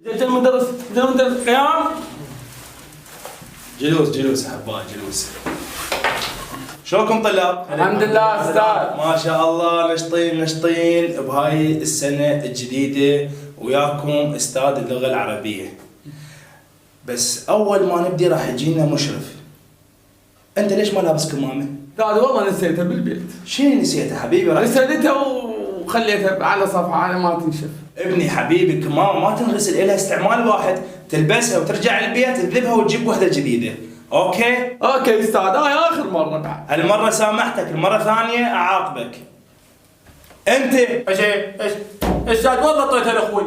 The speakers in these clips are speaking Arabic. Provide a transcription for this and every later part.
جاء المدرس قيام. جلوس احبائي جلوس. شلونكم طلاب؟ الحمد لله استاذ. ما شاء الله نشطين بهاي السنة الجديدة وياكم استاذ اللغة العربية. بس أول ما نبدي راح يجينا مشرف. أنت ليش ما لابس كمامة؟ لا والله نسيتها بالبيت. شنو نسيتها حبيبي؟ نسيتها وخليتها على صفحة على ما تنشف. ابني حبيبي الكمامة ما تنغسل، إلها استعمال واحد، تلبسها وترجع البيت تذبها وتجيب وحدة جديدة. اوكي استاذ هاي اخر مرة بعد. هالمرة سامحتك، المرة الثانية اعاقبك. انت ايش استاذ والله طيتها لاخوي.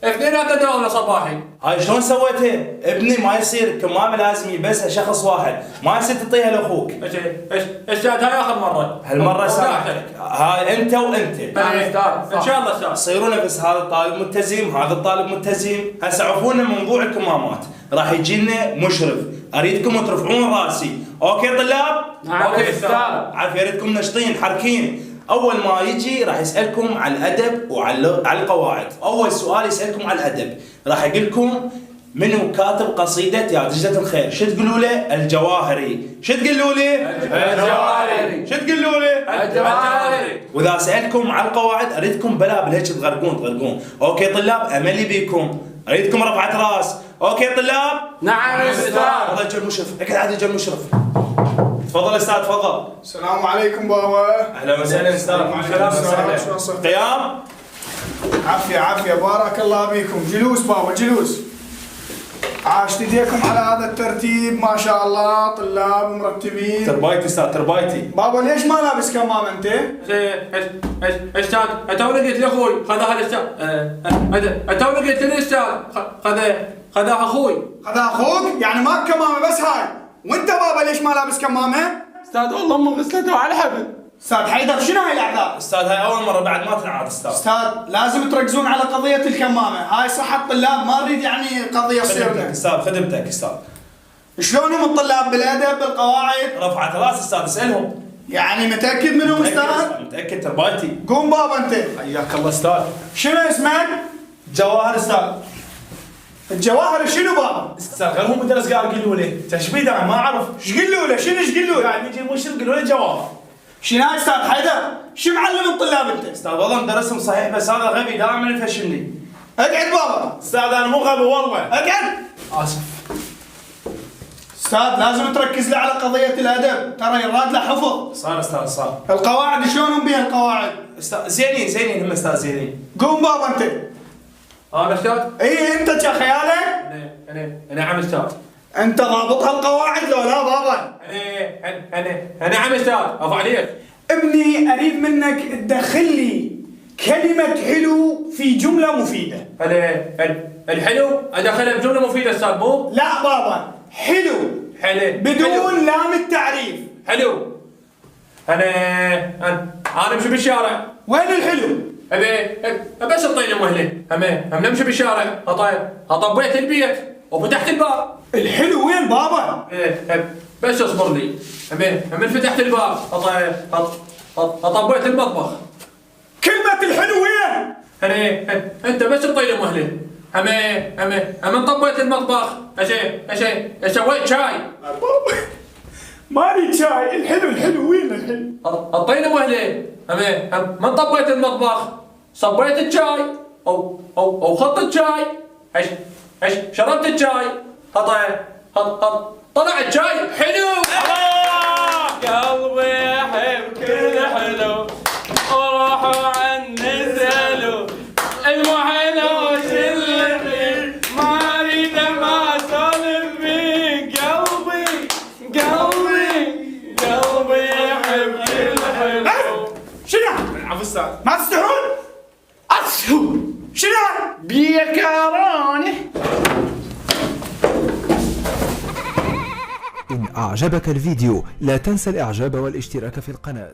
اثنين تداول صباحي. هاي شلون سويتها؟ ابني ما يصير، كمامة لازم يلبسها شخص واحد، ما يصير تعطيها لاخوك. استاذ هاي اخر مرة. هالمرة سامحتك. هاي انت وانت. ان شاء الله استاذ. صيروا نفس، هذا الطالب ملتزم، هذا الطالب ملتزم. هسه عفونا من موضوع الكمامات، راح يجينا مشرف، اريدكم ترفعون راسي. اوكي طلاب؟ نعم اوكي استاذ. عارف يريدكم نشطين حركين. اول ما يجي راح يسالكم على الادب وعلى القواعد. اول سؤال يسالكم على الادب، راح يقول لكم منو كاتب قصيده يا دجلة الخير؟ شو تقولوا له؟ الجواهري. شو تقولوا له؟ الجواهري. شو تقولوا له؟ الجواهري. واذا سالكم على القواعد اريدكم بلا هيك تغرقون. اوكي طلاب؟ املي بيكم، اريدكم رفعه راس. اوكي طلاب؟ نعم استاذ. والله اجى المشرف، اقعد عاد اجى المشرف. تفضل استاذ تفضل. السلام عليكم بابا. اهلا وسهلا استاذ. قيام. عافية بارك الله بيكم. جلوس بابا جلوس. عاشت ايديكم على هذا الترتيب ما شاء الله، طلاب مرتبين. تربايتي استاذ تربايتي. بابا ليش ما لابس كمامة انت؟ استاذ اتوني قلت لاخوي خذها الاستاذ. اتوني قلت للاستاذ خذها اخوي. هذا اخوك؟ يعني ماك كمامة بس هاي. وانت بابا ليش ما لابس كمامة؟ استاذ والله ما غسلته على الحبل. استاذ حيدر شنو هاي الاعذار؟ استاذ هاي اول مره بعد ما تنعاد استاذ. استاذ لازم تركزون على قضية الكمامة، هاي صحة الطلاب، ما نريد يعني قضية تصير. خدمتك استاذ خدمتك استاذ. شلونهم الطلاب بالادب بالقواعد؟ رفعت راس استاذ اسالهم. يعني متأكد منهم استاذ؟ متاكد تربايتي. قوم بابا انت. حياك الله استاذ. شنو اسمك؟ جواهر استاذ. الجواهر شنو بابا؟ استاذ غير هم مدرس قال قولوا لي تشبيه انا ما اعرف. ايش قلوا له؟ شنو ايش قلوا له؟ يعني يجي مشرف قولوا لي جواهر. شنو هاي استاذ حيدر؟ شو معلم الطلاب انت؟ استاذ والله مدرسهم صحيح بس هذا غبي دائما يفشلني. اقعد بابا. استاذ انا مو غبي والله. اقعد. اسف. استاذ لازم تركز لي على قضية الادب، ترى يراد له حفظ. صار استاذ صار. القواعد شلونهم بيها القواعد؟ استاذ زينين هم استاذ زينين. قوم بابا انت. انا استاذ. اي انت يا خيالك؟ انا عم استاذ. انت ضابط هالقواعد لو لا بابا؟ انا عم استاذ ابو عليك. ابني اريد منك تدخل لي كلمة حلو في جملة مفيدة. الحلو ادخلها بجمله مفيده استاذ مو؟ لا بابا حلو بدون لام التعريف. حلو. انا امشي بالشارع. وين الحلو؟ بس اعطيني مهله. هم نمشي بالشارع طبيت البيت وفتحت الباب. الحلو وين بابا؟ بس اصبر لي. من فتحت الباب طبيت المطبخ. كلمة الحلو وين؟ انت بس اعطيني مهله. من طبيت المطبخ سويت شاي. ما اريد شاي، الحلو وين الحلو؟ اعطيني مهله. من طبيت المطبخ صبيت الشاي او خطت شاي. شربت الشاي طلع الشاي حلو. قلبي يحب كل حلو وروحه عن نزلو المحلو شلني ما اريد ما اسولف بيه. قلبي يحب كل حلو. شنو؟ عفوا استاذ. ما تستحون؟ شنو؟ بيكروني. إن أعجبك الفيديو لا تنسى الإعجاب والاشتراك في القناة.